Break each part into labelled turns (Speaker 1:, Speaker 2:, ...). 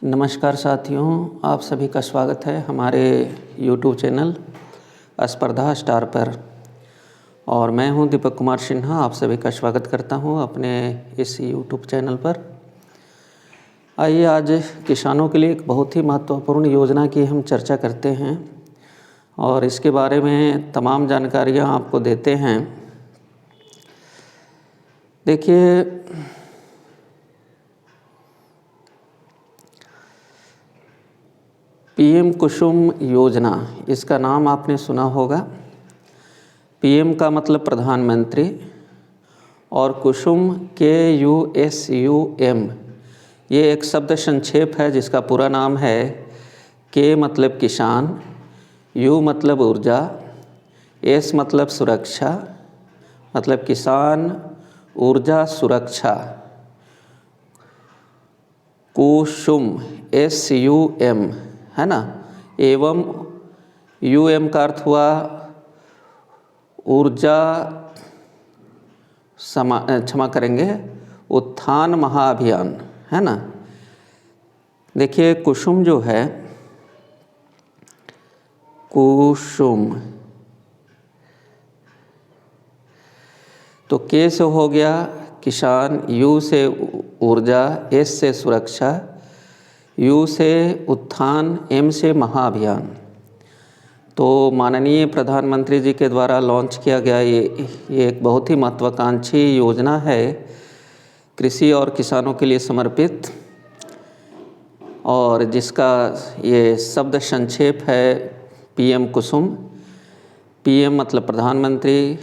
Speaker 1: नमस्कार साथियों, आप सभी का स्वागत है हमारे YouTube चैनल स्पर्धा स्टार पर। और मैं हूं दीपक कुमार सिन्हा, आप सभी का स्वागत करता हूं अपने इस YouTube चैनल पर। आइए आज किसानों के लिए एक बहुत ही महत्वपूर्ण योजना की हम चर्चा करते हैं और इसके बारे में तमाम जानकारियां आपको देते हैं। देखिए, पीएम कुसुम योजना, इसका नाम आपने सुना होगा। पीएम का मतलब प्रधानमंत्री और कुसुम KUSUM ये एक शब्द संक्षेप है जिसका पूरा नाम है के मतलब किसान, यू मतलब ऊर्जा, एस मतलब सुरक्षा, मतलब किसान ऊर्जा सुरक्षा, कुसुम SUM है ना, एवं UM का अर्थ हुआ ऊर्जा क्षमा करेंगे उत्थान महाअभियान, है ना। देखिए, कुसुम जो है, कुसुम तो के से हो गया किसान, यू से ऊर्जा, एस से सुरक्षा, यू से उत्थान, एम से महाअभियान। तो माननीय प्रधानमंत्री जी के द्वारा लॉन्च किया गया ये एक बहुत ही महत्वाकांक्षी योजना है, कृषि और किसानों के लिए समर्पित, और जिसका ये शब्द संक्षेप है पीएम कुसुम। पीएम मतलब प्रधानमंत्री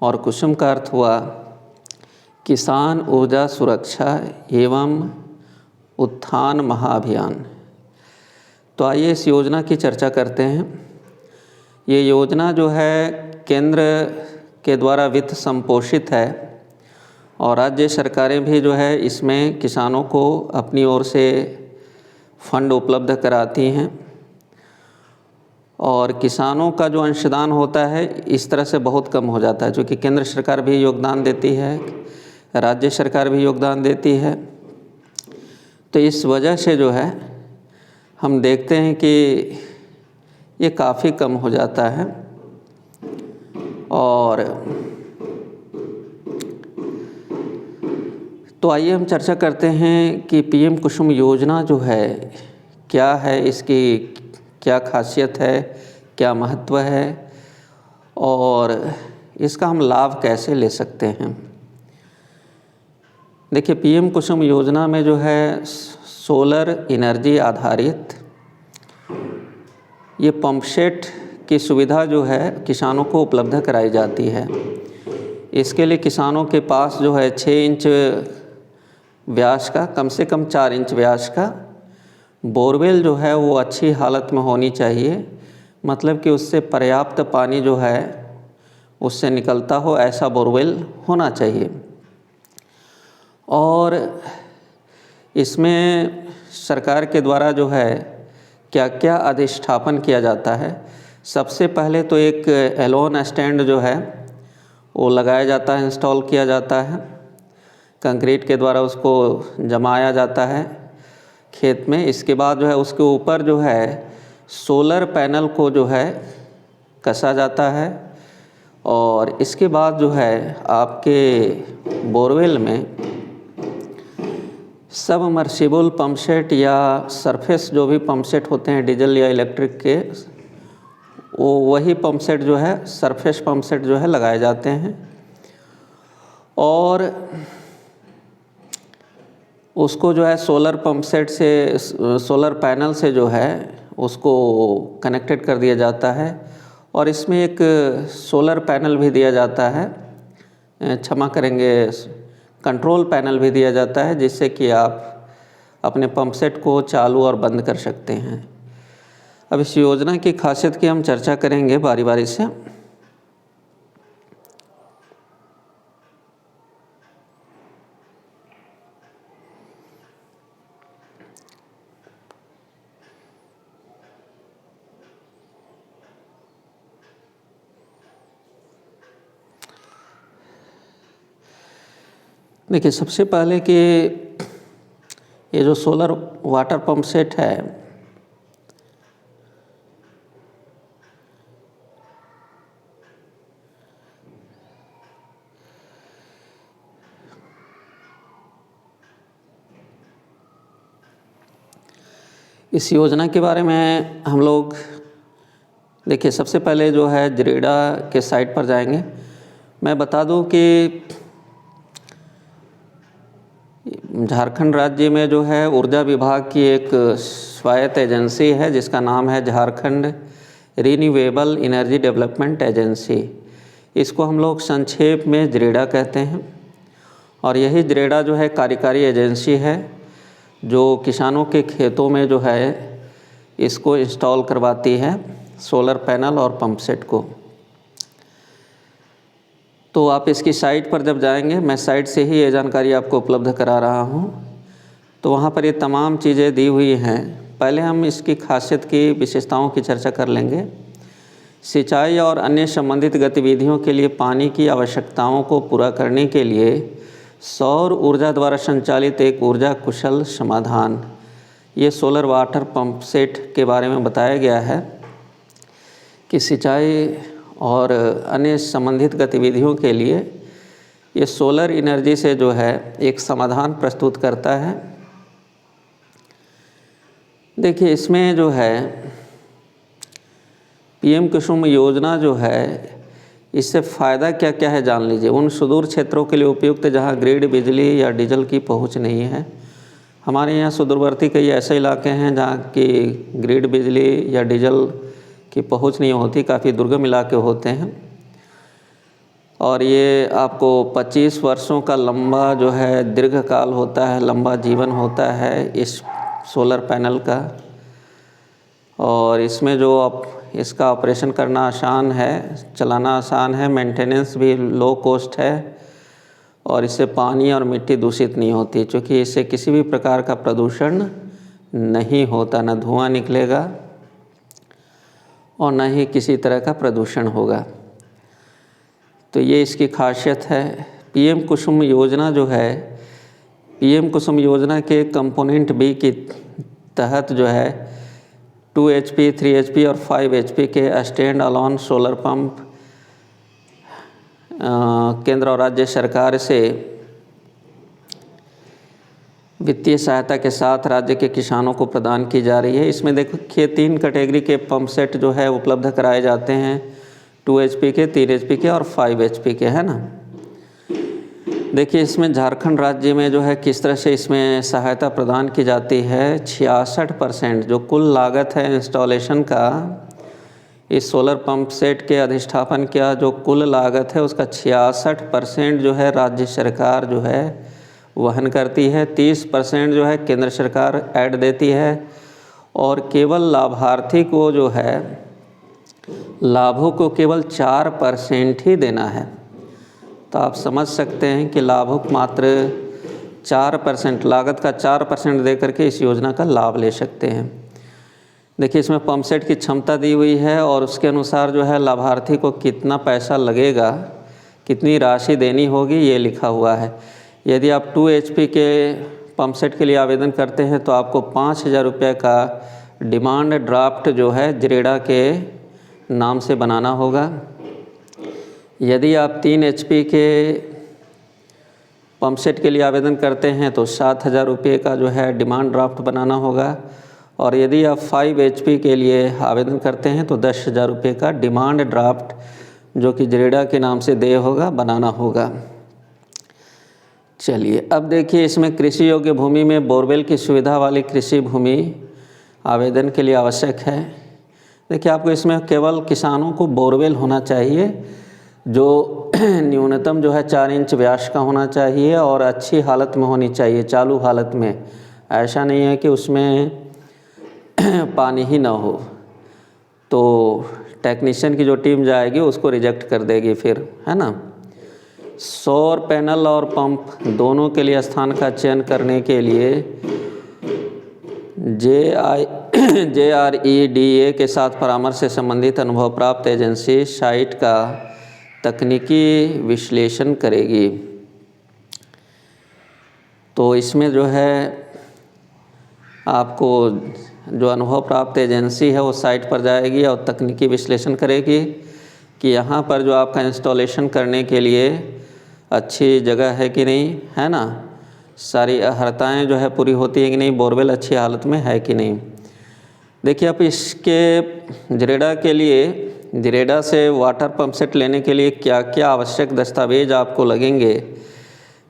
Speaker 1: और कुसुम का अर्थ हुआ किसान ऊर्जा सुरक्षा एवं उत्थान महाअभियान। तो आइए इस योजना की चर्चा करते हैं। ये योजना जो है केंद्र के द्वारा वित्त संपोषित है और राज्य सरकारें भी जो है इसमें किसानों को अपनी ओर से फंड उपलब्ध कराती हैं और किसानों का जो अंशदान होता है इस तरह से बहुत कम हो जाता है, क्योंकि केंद्र सरकार भी योगदान देती है, राज्य सरकार भी योगदान देती है। तो इस वजह से जो है हम देखते हैं कि ये काफ़ी कम हो जाता है। और तो आइए हम चर्चा करते हैं कि पीएम कुसुम योजना जो है क्या है, इसकी क्या खासियत है, क्या महत्व है और इसका हम लाभ कैसे ले सकते हैं। देखिए, पीएम कुसुम योजना में जो है सोलर एनर्जी आधारित ये पंपसेट की सुविधा जो है किसानों को उपलब्ध कराई जाती है। इसके लिए किसानों के पास जो है 6 इंच व्यास का, कम से कम 4 इंच व्यास का बोरवेल जो है वो अच्छी हालत में होनी चाहिए, मतलब कि उससे पर्याप्त पानी जो है उससे निकलता हो, ऐसा बोरवेल होना चाहिए। और इसमें सरकार के द्वारा जो है क्या क्या अधिष्ठापन किया जाता है। सबसे पहले तो एक एलोन स्टैंड जो है वो लगाया जाता है, इंस्टॉल किया जाता है, कंक्रीट के द्वारा उसको जमाया जाता है खेत में। इसके बाद जो है उसके ऊपर जो है सोलर पैनल को जो है कसा जाता है और इसके बाद जो है आपके बोरवेल में सबमर्सिबल पंपसेट या सरफेस जो भी पंपसेट होते हैं डीजल या इलेक्ट्रिक के, वो वही पंपसेट जो है सरफेस पंपसेट जो है लगाए जाते हैं और उसको जो है सोलर पंपसेट से, सोलर पैनल से जो है उसको कनेक्टेड कर दिया जाता है। और इसमें एक सोलर पैनल भी दिया जाता है, क्षमा करेंगे कंट्रोल पैनल भी दिया जाता है, जिससे कि आप अपने पंपसेट को चालू और बंद कर सकते हैं। अब इस योजना की खासियत की हम चर्चा करेंगे बारी बारी से। देखिए, सबसे पहले कि ये जो सोलर वाटर पंप सेट है इस योजना के बारे में हम लोग देखिए, सबसे पहले जो है जरेडा के साइट पर जाएंगे। मैं बता दूं कि झारखंड राज्य में जो है ऊर्जा विभाग की एक स्वायत्त एजेंसी है जिसका नाम है Jharkhand renewable energy development agency. इसको हम लोग संक्षेप में जरेडा कहते हैं। और यही जरेडा जो है कार्यकारी एजेंसी है जो किसानों के खेतों में जो है इसको इंस्टॉल करवाती है, सोलर पैनल और पंप सेट को। तो आप इसकी साइट पर जब जाएंगे, मैं साइट से ही ये जानकारी आपको उपलब्ध करा रहा हूँ, तो वहाँ पर ये तमाम चीज़ें दी हुई हैं। पहले हम इसकी खासियत की विशेषताओं की चर्चा कर लेंगे। सिंचाई और अन्य संबंधित गतिविधियों के लिए पानी की आवश्यकताओं को पूरा करने के लिए सौर ऊर्जा द्वारा संचालित एक ऊर्जा कुशल समाधान, ये सोलर वाटर पंप सेट के बारे में बताया गया है कि सिंचाई और अन्य संबंधित गतिविधियों के लिए ये सोलर एनर्जी से जो है एक समाधान प्रस्तुत करता है। देखिए, इसमें जो है पीएम कुसुम योजना जो है, इससे फ़ायदा क्या क्या है जान लीजिए। उन सुदूर क्षेत्रों के लिए उपयुक्त जहां ग्रिड बिजली या डीजल की पहुंच नहीं है। हमारे यहाँ सुदूरवर्ती कई ऐसे इलाके हैं जहाँ की ग्रिड बिजली या डीजल की पहुंच नहीं होती, काफ़ी दुर्गम इलाके होते हैं। और ये आपको 25 वर्षों का लंबा जो है दीर्घकाल होता है, लंबा जीवन होता है इस सोलर पैनल का। और इसमें जो आप इसका ऑपरेशन करना आसान है, चलाना आसान है, मेंटेनेंस भी लो कॉस्ट है और इससे पानी और मिट्टी दूषित नहीं होती, क्योंकि इससे किसी भी प्रकार का प्रदूषण नहीं होता, न धुआं निकलेगा और न ही किसी तरह का प्रदूषण होगा। तो ये इसकी खासियत है। पीएम कुसुम योजना जो है, पीएम कुसुम योजना के कंपोनेंट बी के तहत जो है 2 HP, 3 HP और 5 HP के स्टैंड अलोन सोलर पंप केंद्र और राज्य सरकार से वित्तीय सहायता के साथ राज्य के किसानों को प्रदान की जा रही है। इसमें देखिए 3 कैटेगरी के पंप सेट जो है उपलब्ध कराए जाते हैं, 2 HP के, 3 HP के और 5 HP के, है ना। देखिए, इसमें झारखंड राज्य में जो है किस तरह से इसमें सहायता प्रदान की जाती है। 66% जो कुल लागत है इंस्टॉलेशन का, इस सोलर पंप सेट के अधिष्ठापन का जो कुल लागत है उसका 66% जो है राज्य सरकार जो है वहन करती है। 30% जो है केंद्र सरकार ऐड देती है और केवल लाभार्थी को जो है लाभों को केवल 4% ही देना है। तो आप समझ सकते हैं कि लाभुक मात्र 4%, लागत का 4% दे करके इस योजना का लाभ ले सकते हैं। देखिए, इसमें पंप सेट की क्षमता दी हुई है और उसके अनुसार जो है लाभार्थी को कितना पैसा लगेगा, कितनी राशि देनी होगी, ये लिखा हुआ है। यदि आप 2 HP के पंप सेट के लिए आवेदन करते हैं तो आपको 5,000 रुपये का डिमांड ड्राफ्ट जो है जरेडा के नाम से बनाना होगा। यदि आप 3 HP के पंप सेट के लिए आवेदन करते हैं तो 7,000 रुपये का जो है डिमांड ड्राफ्ट बनाना होगा। और यदि आप 5 HP के लिए आवेदन करते हैं तो 10,000 रुपये का डिमांड ड्राफ्ट जो कि जरेडा के नाम से देय होगा, बनाना होगा। चलिए, अब देखिए, इसमें कृषि योग्य भूमि में बोरवेल की सुविधा वाली कृषि भूमि आवेदन के लिए आवश्यक है। देखिए, आपको इसमें केवल किसानों को बोरवेल होना चाहिए जो न्यूनतम जो है 4 इंच व्यास का होना चाहिए और अच्छी हालत में होनी चाहिए, चालू हालत में। ऐसा नहीं है कि उसमें पानी ही ना हो, तो टेक्नीशियन की जो टीम जाएगी उसको रिजेक्ट कर देगी फिर, है ना। सौर पैनल और पंप दोनों के लिए स्थान का चयन करने के लिए JREDA के साथ परामर्श से संबंधित अनुभव प्राप्त एजेंसी साइट का तकनीकी विश्लेषण करेगी। तो इसमें जो है आपको जो अनुभव प्राप्त एजेंसी है वो साइट पर जाएगी और तकनीकी विश्लेषण करेगी कि यहाँ पर जो आपका इंस्टॉलेशन करने के लिए अच्छी जगह है कि नहीं, है ना, सारी अहर्ताएँ जो है पूरी होती है कि नहीं, बोरवेल अच्छी हालत में है कि नहीं। देखिए, अब इसके जरेडा के लिए, जरेडा से वाटर पंप सेट लेने के लिए क्या क्या आवश्यक दस्तावेज आपको लगेंगे।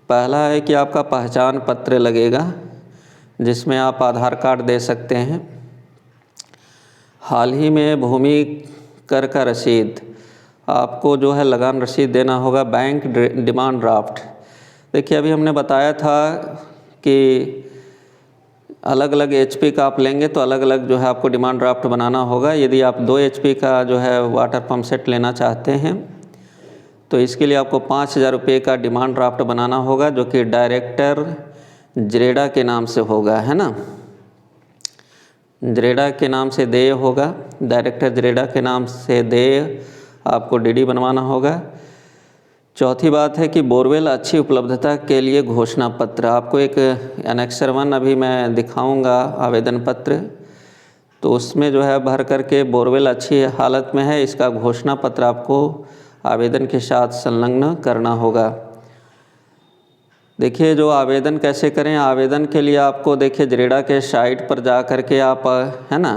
Speaker 1: पहला है कि आपका पहचान पत्र लगेगा, जिसमें आप आधार कार्ड दे सकते हैं। हाल ही में भूमि कर का रसीद, आपको जो है लगान रसीद देना होगा। बैंक डिमांड ड्राफ्ट, देखिए अभी हमने बताया था कि अलग अलग एचपी का आप लेंगे तो अलग अलग जो है आपको डिमांड ड्राफ्ट बनाना होगा। यदि आप 2 एचपी का जो है वाटर पंप सेट लेना चाहते हैं तो इसके लिए आपको 5,000 रुपये का डिमांड ड्राफ्ट बनाना होगा, जो कि डायरेक्टर जरेडा के नाम से होगा, है ना। जरेडा के नाम से देय होगा, डायरेक्टर जरेडा के नाम से देय आपको डीडी बनवाना होगा। चौथी बात है कि बोरवेल अच्छी उपलब्धता के लिए घोषणा पत्र, आपको एक एनेक्सर 1 अभी मैं दिखाऊंगा आवेदन पत्र, तो उसमें जो है भर करके बोरवेल अच्छी हालत में है, इसका घोषणा पत्र आपको आवेदन के साथ संलग्न करना होगा। देखिए, जो आवेदन कैसे करें, आवेदन के लिए आपको देखिए जरेडा के साइट पर जा कर के आप, है ना,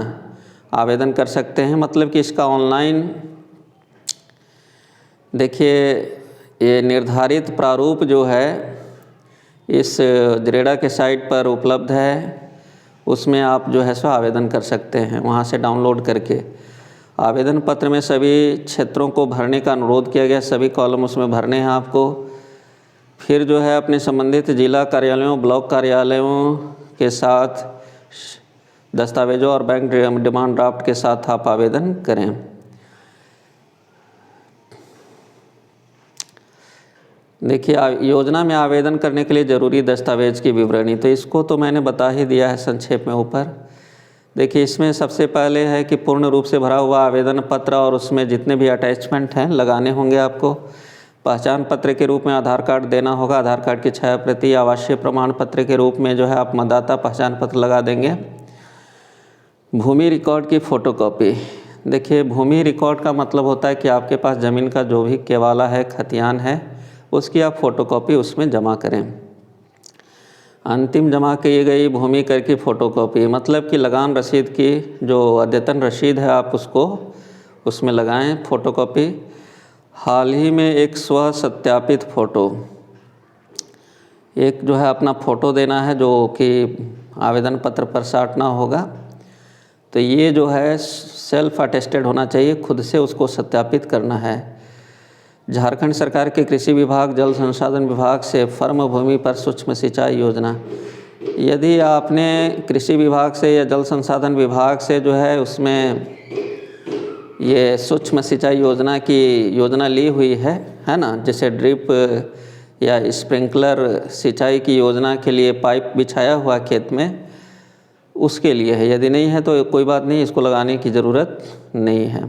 Speaker 1: आवेदन कर सकते हैं। मतलब कि इसका ऑनलाइन देखिए ये निर्धारित प्रारूप जो है इस जरेडा के साइट पर उपलब्ध है, उसमें आप जो है सो आवेदन कर सकते हैं वहाँ से डाउनलोड करके। आवेदन पत्र में सभी क्षेत्रों को भरने का अनुरोध किया गया, सभी कॉलम उसमें भरने हैं आपको। फिर जो है अपने संबंधित जिला कार्यालयों, ब्लॉक कार्यालयों के साथ दस्तावेजों और बैंक डिमांड ड्राफ्ट के साथ आप आवेदन करें। देखिए, योजना में आवेदन करने के लिए ज़रूरी दस्तावेज की विवरणी, तो इसको तो मैंने बता ही दिया है संक्षेप में ऊपर। देखिए, इसमें सबसे पहले है कि पूर्ण रूप से भरा हुआ आवेदन पत्र और उसमें जितने भी अटैचमेंट हैं लगाने होंगे आपको। पहचान पत्र के रूप में आधार कार्ड देना होगा, आधार कार्ड की छाया प्रति। आवासीय प्रमाण पत्र के रूप में जो है आप मतदाता पहचान पत्र लगा देंगे। भूमि रिकॉर्ड की फ़ोटोकॉपी, देखिए भूमि रिकॉर्ड का मतलब होता है कि आपके पास ज़मीन का जो भी केवाला है, खतियान है, उसकी आप फ़ोटोकॉपी उसमें जमा करें। अंतिम जमा की गई भूमि कर की फ़ोटोकॉपी, मतलब कि लगान रसीद की जो अद्यतन रसीद है आप उसको उसमें लगाएं फ़ोटोकॉपी। हाल ही में एक स्व सत्यापित फ़ोटो, एक जो है अपना फ़ोटो देना है जो कि आवेदन पत्र पर साटना होगा। तो ये जो है सेल्फ अटेस्टेड होना चाहिए, खुद से उसको सत्यापित करना है। झारखंड सरकार के कृषि विभाग, जल संसाधन विभाग से फर्म भूमि पर सूक्ष्म सिंचाई योजना, यदि आपने कृषि विभाग से या जल संसाधन विभाग से जो है उसमें ये सूक्ष्म सिंचाई योजना की योजना ली हुई है ना, जैसे ड्रिप या स्प्रिंकलर सिंचाई की योजना के लिए पाइप बिछाया हुआ खेत में, उसके लिए है। यदि नहीं है तो कोई बात नहीं, इसको लगाने की ज़रूरत नहीं है।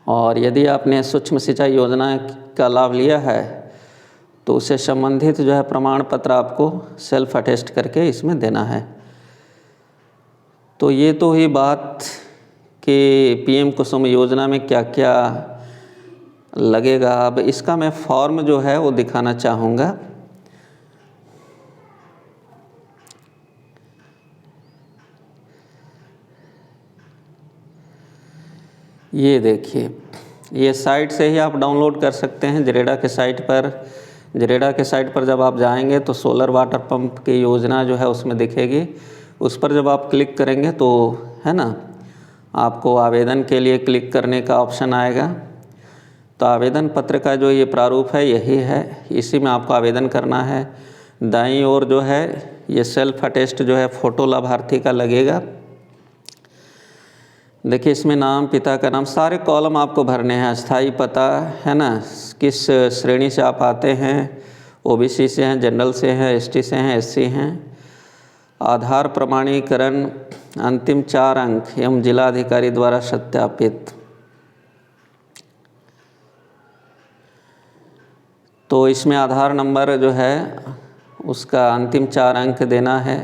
Speaker 1: और यदि आपने सूक्ष्म सिंचाई योजना का लाभ लिया है तो उससे संबंधित जो है प्रमाण पत्र आपको सेल्फ अटेस्ट करके इसमें देना है। तो ये तो ही बात कि पीएम कुसुम योजना में क्या क्या लगेगा। अब इसका मैं फॉर्म जो है वो दिखाना चाहूँगा। ये देखिए, ये साइट से ही आप डाउनलोड कर सकते हैं जरेडा के साइट पर। जरेडा के साइट पर जब आप जाएंगे तो सोलर वाटर पंप की योजना जो है उसमें दिखेगी, उस पर जब आप क्लिक करेंगे तो है ना आपको आवेदन के लिए क्लिक करने का ऑप्शन आएगा। तो आवेदन पत्र का जो ये प्रारूप है यही है, इसी में आपको आवेदन करना है। दाईं ओर जो है ये सेल्फ अटेस्ट जो है फ़ोटो लाभार्थी का लगेगा। देखिए, इसमें नाम, पिता का नाम, सारे कॉलम आपको भरने हैं। स्थायी पता, है ना, किस श्रेणी से आप आते हैं, ओबीसी से हैं, जनरल से हैं, एसटी से हैं, एससी हैं। आधार प्रमाणीकरण अंतिम 4 अंक एवं जिलाधिकारी द्वारा सत्यापित। तो इसमें आधार नंबर जो है उसका अंतिम 4 अंक देना है।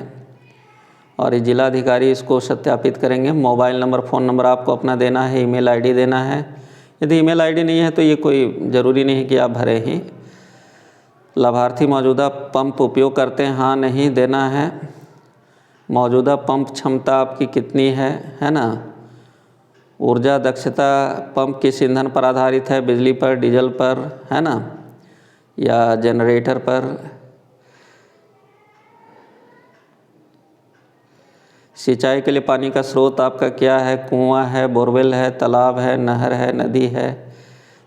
Speaker 1: और ये जिलाधिकारी इसको सत्यापित करेंगे। मोबाइल नंबर, फ़ोन नंबर आपको अपना देना है, ईमेल आईडी देना है। यदि ईमेल आईडी नहीं है तो ये कोई ज़रूरी नहीं कि आप भरें ही। लाभार्थी मौजूदा पंप उपयोग करते हैं, हाँ नहीं देना है। मौजूदा पंप क्षमता आपकी कितनी है ना। ऊर्जा दक्षता पंप किस ईंधन पर आधारित है, बिजली पर, डीजल पर, है ना, या जनरेटर पर। सिंचाई के लिए पानी का स्रोत आपका क्या है, कुआं है, बोरवेल है, तालाब है, नहर है, नदी है।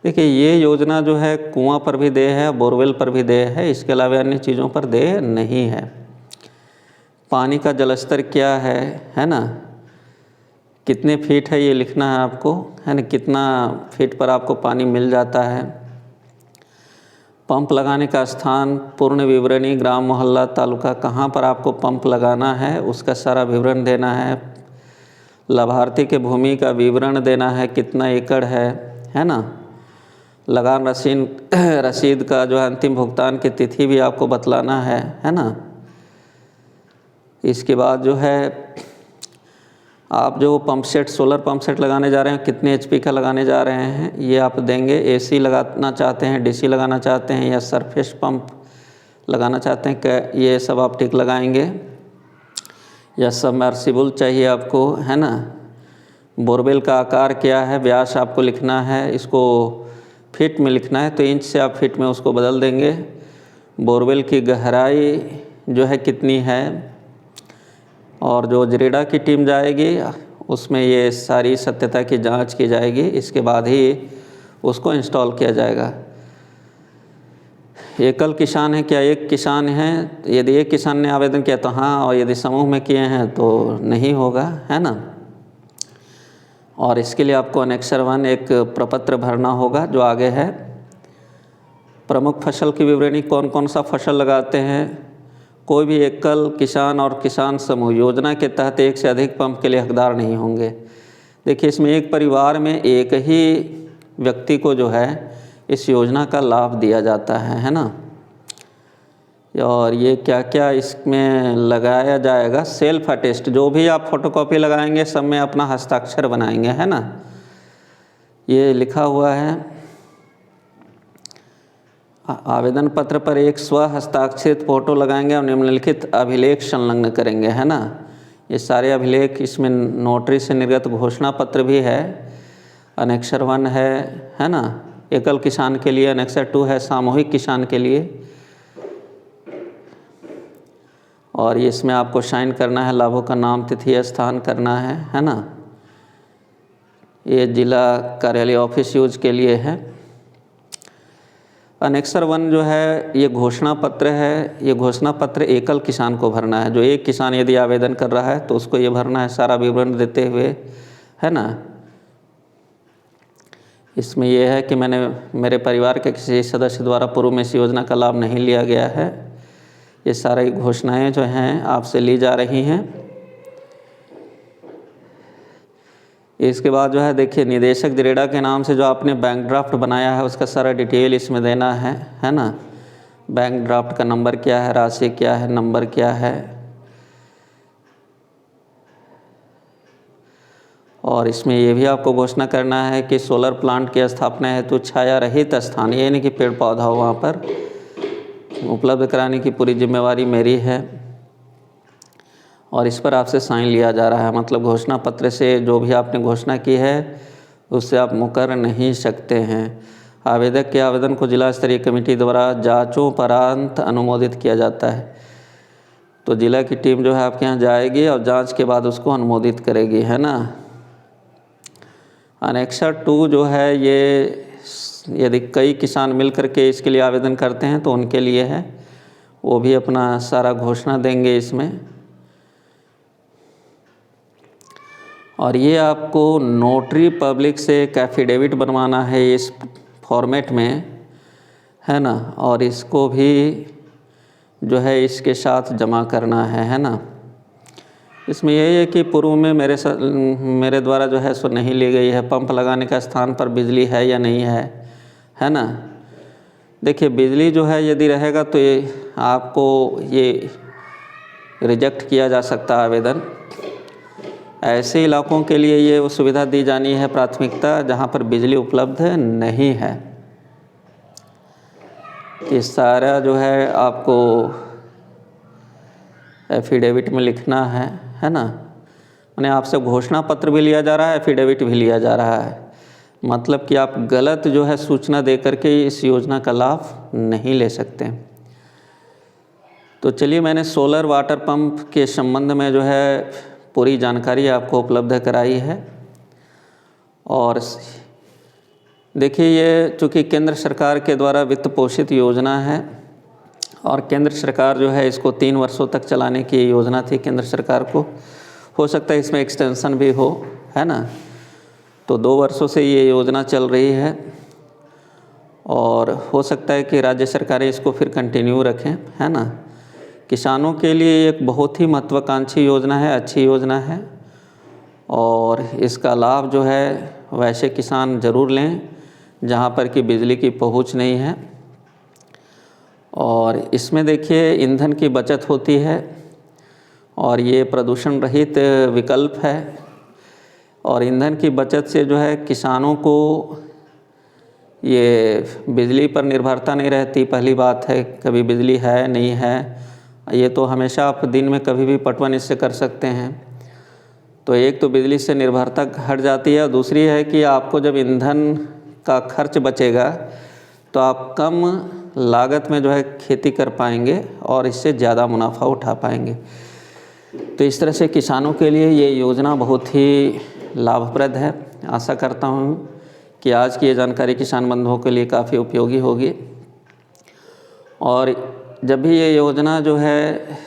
Speaker 1: देखिए ये योजना जो है कुआं पर भी देय है, बोरवेल पर भी देय है, इसके अलावा अन्य चीज़ों पर देय नहीं है। पानी का जलस्तर क्या है ना, कितने फीट है ये लिखना है आपको, है ना, कितना फीट पर आपको पानी मिल जाता है। पंप लगाने का स्थान, पूर्ण विवरणी, ग्राम, मोहल्ला, तालुका, कहाँ पर आपको पंप लगाना है उसका सारा विवरण देना है। लाभार्थी के भूमि का विवरण देना है, कितना एकड़ है ना। लगान रसीद का जो है अंतिम भुगतान की तिथि भी आपको बतलाना है ना। इसके बाद जो है आप जो pump set, solar pump set लगाने जा रहे हैं, कितने एचपी का लगाने जा रहे हैं ये आप देंगे। एसी लगाना चाहते हैं, डीसी लगाना चाहते हैं, या सरफेस पंप लगाना चाहते हैं, क्या ये सब आप टिक लगाएंगे। या सबमर्सिबल चाहिए आपको, है ना। बोरवेल का आकार क्या है, व्यास आपको लिखना है, इसको फीट में लिखना है तो इंच से आप फीट में उसको बदल देंगे। बोरवेल की गहराई जो है कितनी है, और जो जरेडा की टीम जाएगी उसमें ये सारी सत्यता की जांच की जाएगी, इसके बाद ही उसको इंस्टॉल किया जाएगा। एकल किसान है, क्या एक किसान है, यदि एक किसान ने आवेदन किया तो हाँ, और यदि समूह में किए हैं तो नहीं होगा, है ना। और इसके लिए आपको अनेक्सर 1 एक प्रपत्र भरना होगा जो आगे है। प्रमुख फसल की विवरणी, कौन कौन सा फसल लगाते हैं। कोई भी एकल किसान और किसान समूह योजना के तहत एक से अधिक पंप के लिए हकदार नहीं होंगे। देखिए इसमें एक परिवार में एक ही व्यक्ति को जो है इस योजना का लाभ दिया जाता है ना। और ये क्या क्या इसमें लगाया जाएगा, सेल्फ अटेस्ट, जो भी आप फोटोकॉपी लगाएंगे सब में अपना हस्ताक्षर बनाएंगे, है ना, ये लिखा हुआ है। आवेदन पत्र पर एक स्व हस्ताक्षरित फोटो लगाएंगे और निम्नलिखित अभिलेख संलग्न करेंगे, है ना। ये सारे अभिलेख, इसमें नोटरी से निर्गत घोषणा पत्र भी है, अनेक्सर 1 है ना, एकल किसान के लिए, अनेक्सर 2 है सामूहिक किसान के लिए। और ये इसमें आपको साइन करना है, लाभों का नाम, तिथि, स्थान करना है ना। ये जिला कार्यालय ऑफिस यूज के लिए है। अनेक्सर 1 जो है ये घोषणा पत्र है, ये घोषणा पत्र एकल किसान को भरना है। जो एक किसान यदि आवेदन कर रहा है तो उसको ये भरना है सारा विवरण देते हुए, है ना। इसमें यह है कि मेरे परिवार के किसी सदस्य द्वारा पूर्व में इस योजना का लाभ नहीं लिया गया है। ये सारी घोषणाएं जो हैं आपसे ली जा रही हैं। इसके बाद जो है देखिए, निदेशक जरेडा के नाम से जो आपने बैंक ड्राफ्ट बनाया है उसका सारा डिटेल इसमें देना है ना। बैंक ड्राफ्ट का नंबर क्या है, राशि क्या है, नंबर क्या है। और इसमें ये भी आपको घोषणा करना है कि सोलर प्लांट की स्थापना हेतु छाया रहित स्थान, ये नहीं कि पेड़ पौधा हो, वहाँ पर उपलब्ध कराने की पूरी जिम्मेवारी मेरी है। और इस पर आपसे साइन लिया जा रहा है, मतलब घोषणा पत्र से जो भी आपने घोषणा की है उससे आप मुकर नहीं सकते हैं। आवेदक के आवेदन को जिला स्तरीय कमेटी द्वारा जांचों उपरांत अनुमोदित किया जाता है। तो जिला की टीम जो है आपके यहाँ जाएगी और जांच के बाद उसको अनुमोदित करेगी, है ना। अनेक्सर 2 जो है ये यदि कई किसान मिलकर के इसके लिए आवेदन करते हैं तो उनके लिए है, वो भी अपना सारा घोषणा देंगे इसमें। और ये आपको नोटरी पब्लिक से एक एफिडेविट बनवाना है इस फॉर्मेट में, है ना। और इसको भी जो है इसके साथ जमा करना है ना। इसमें यही है कि पूर्व में मेरे द्वारा जो है सो नहीं ली गई है। पंप लगाने का स्थान पर बिजली है या नहीं है ना। देखिए बिजली जो है यदि रहेगा तो ये आपको ये रिजेक्ट किया जा सकता है आवेदन। ऐसे इलाकों के लिए ये सुविधा दी जानी है प्राथमिकता जहाँ पर बिजली उपलब्ध नहीं है। ये सारा जो है आपको एफिडेविट में लिखना है ना। मैंने आपसे घोषणा पत्र भी लिया जा रहा है, एफिडेविट भी लिया जा रहा है। मतलब कि आप गलत जो है सूचना दे करके इस योजना का लाभ नहीं ले सकते। तो चलिए, मैंने सोलर वाटर पंप के संबंध में जो है पूरी जानकारी आपको उपलब्ध कराई है। और देखिए, ये चूँकि केंद्र सरकार के द्वारा वित्त पोषित योजना है और केंद्र सरकार जो है इसको 3 वर्षों तक चलाने की योजना थी केंद्र सरकार को। हो सकता है इसमें एक्सटेंशन भी हो, है ना। तो 2 वर्षों से ये योजना चल रही है और हो सकता है कि राज्य सरकारें इसको फिर कंटिन्यू रखें, है ना। किसानों के लिए एक बहुत ही महत्वाकांक्षी योजना है, अच्छी योजना है और इसका लाभ जो है वैसे किसान ज़रूर लें जहाँ पर कि बिजली की पहुँच नहीं है। और इसमें देखिए ईंधन की बचत होती है और ये प्रदूषण रहित विकल्प है। और ईंधन की बचत से जो है किसानों को ये बिजली पर निर्भरता नहीं रहती। पहली बात है, कभी बिजली है नहीं है, ये तो हमेशा आप दिन में कभी भी पटवन इससे कर सकते हैं। तो एक तो बिजली से निर्भरता हट जाती है और दूसरी है कि आपको जब ईंधन का खर्च बचेगा तो आप कम लागत में जो है खेती कर पाएंगे और इससे ज़्यादा मुनाफा उठा पाएंगे। तो इस तरह से किसानों के लिए ये योजना बहुत ही लाभप्रद है। आशा करता हूँ कि आज की ये जानकारी किसान बंधुओं के लिए काफ़ी उपयोगी होगी। और जब भी ये योजना जो है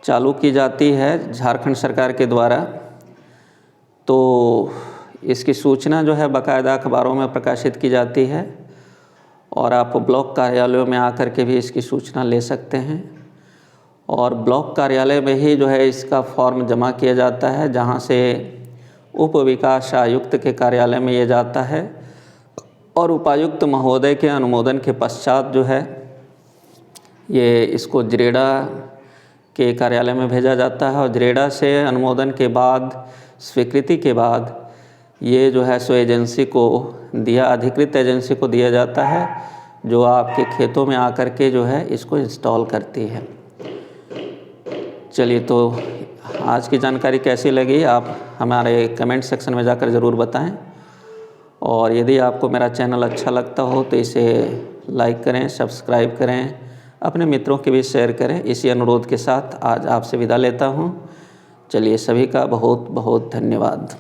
Speaker 1: चालू की जाती है झारखंड सरकार के द्वारा, तो इसकी सूचना जो है बाकायदा अखबारों में प्रकाशित की जाती है और आप ब्लॉक कार्यालयों में आकर के भी इसकी सूचना ले सकते हैं। और ब्लॉक कार्यालय में ही जो है इसका फॉर्म जमा किया जाता है, जहां से उप विकास आयुक्त के कार्यालय में ये जाता है और उपायुक्त महोदय के अनुमोदन के पश्चात जो है ये इसको जरेडा के कार्यालय में भेजा जाता है और जरेडा से अनुमोदन के बाद, स्वीकृति के बाद ये जो है सो एजेंसी को अधिकृत एजेंसी को दिया जाता है, जो आपके खेतों में आकर के जो है इसको इंस्टॉल करती है। चलिए, तो आज की जानकारी कैसी लगी आप हमारे कमेंट सेक्शन में जाकर ज़रूर बताएं। और यदि आपको मेरा चैनल अच्छा लगता हो तो इसे लाइक करें, सब्सक्राइब करें, अपने मित्रों के भी शेयर करें। इसी अनुरोध के साथ आज आपसे विदा लेता हूं। चलिए, सभी का बहुत बहुत धन्यवाद।